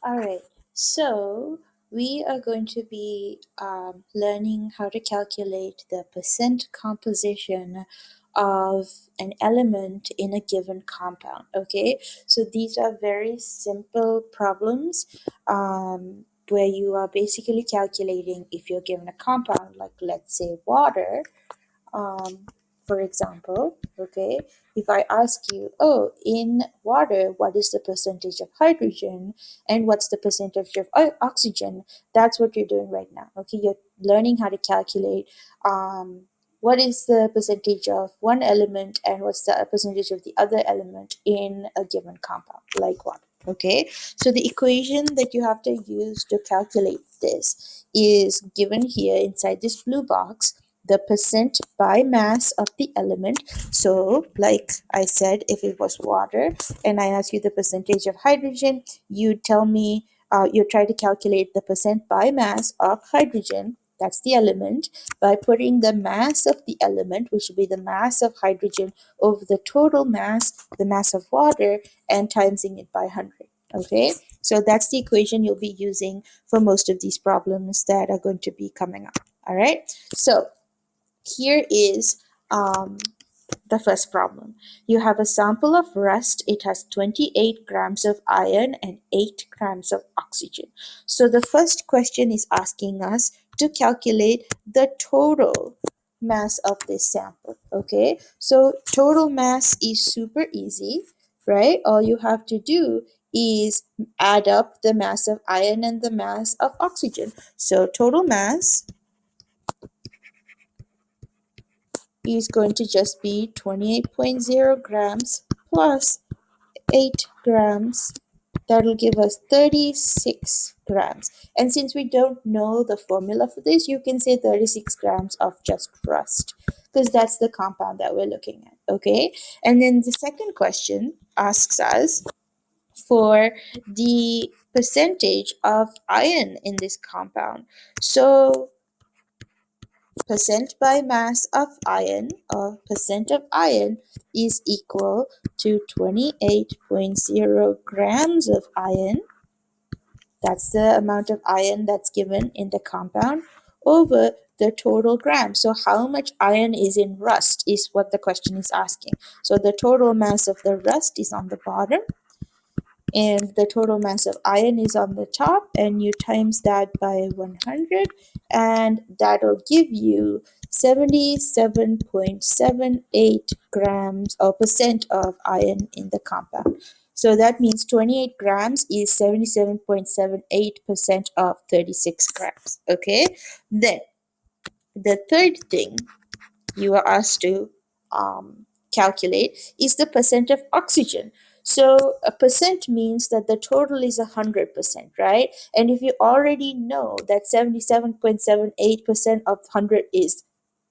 All right, so we are going to be learning how to calculate the percent composition of an element in a given compound. Okay, so these are very simple problems where you are basically calculating if you're given a compound, like let's say water. For example, okay, if I ask you, oh, in water, what is the percentage of hydrogen and what's the percentage of oxygen? That's what you're doing right now. Okay, you're learning how to calculate what is the percentage of one element and what's the percentage of the other element in a given compound, like water. Okay, so the equation that you have to use to calculate this is given here inside this blue box, the percent by mass of the element. So, like I said, if it was water and I ask you the percentage of hydrogen, you tell me, you try to calculate the percent by mass of hydrogen. That's the element, by putting the mass of the element, which would be the mass of hydrogen, over the total mass, the mass of water, and timesing it by 100. Okay, so that's the equation you'll be using for most of these problems that are going to be coming up. All right, so here is the first problem. You have a sample of rust. It has 28 grams of iron and 8 grams of oxygen. So the first question is asking us to calculate the total mass of this sample. Okay, so total mass is super easy, right? All you have to do is add up the mass of iron and the mass of oxygen. So total mass is going to just be 28.0 grams plus 8 grams. That'll give us 36 grams. And since we don't know the formula for this, you can say 36 grams of just rust, because that's the compound that we're looking at. Okay, and then the second question asks us for the percentage of iron in this compound. So percent by mass of iron, or percent of iron, is equal to 28.0 grams of iron. That's the amount of iron that's given in the compound over the total grams. So how much iron is in rust is what the question is asking. So the total mass of the rust is on the bottom, and the total mass of iron is on the top, and you times that by 100, and that'll give you 77.78 grams or percent of iron in the compound. So that means 28 grams is 77.78% of 36 grams. Okay, then the third thing you are asked to calculate is the percent of oxygen. So a percent means that the total is 100%, right? And if you already know that 77.78% of 100 is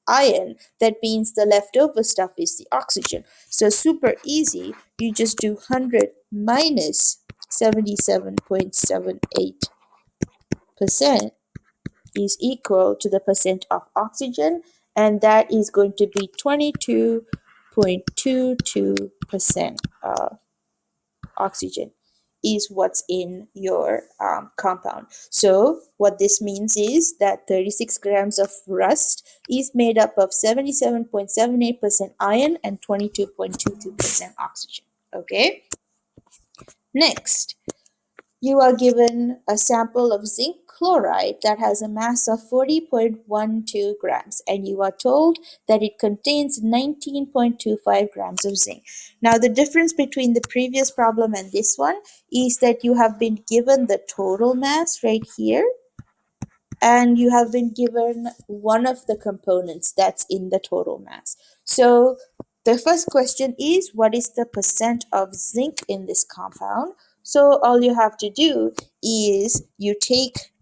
iron, that means the leftover stuff is the oxygen. So super easy, you just do 100 minus 77.78% is equal to the percent of oxygen, and that is going to be 22.22% of oxygen is what's in your compound. So what this means is that 36 grams of rust is made up of 77.78% iron and 22.22% oxygen. Okay, next, you are given a sample of zinc chloride that has a mass of 40.12 grams, and you are told that it contains 19.25 grams of zinc. Now, the difference between the previous problem and this one is that you have been given the total mass right here, and you have been given one of the components that's in the total mass. So the first question is, what is the percent of zinc in this compound? So all you have to do is you take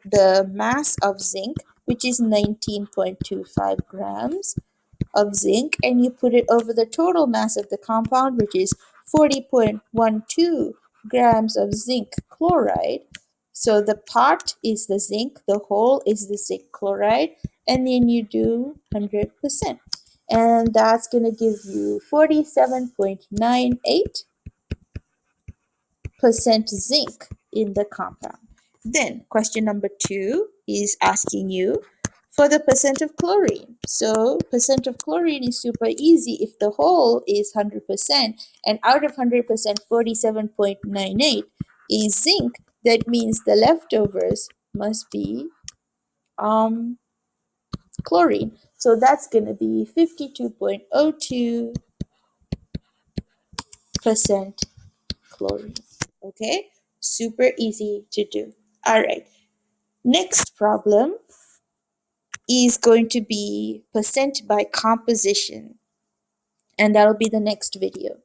the mass of zinc, which is 19.25 grams of zinc, and you put it over the total mass of the compound, which is 40.12 grams of zinc chloride. So the part is the zinc, the whole is the zinc chloride, and then you do 100%. And that's going to give you 47.98% percent zinc in the compound. Then question number 2 is asking you for the percent of chlorine. So percent of chlorine is super easy. If the whole is 100% and out of 100%, 47.98 is zinc, that means the leftovers must be chlorine. So that's going to be 52.02% chlorine. Okay, super easy to do. All right, next problem is going to be percent by composition, and that'll be the next video.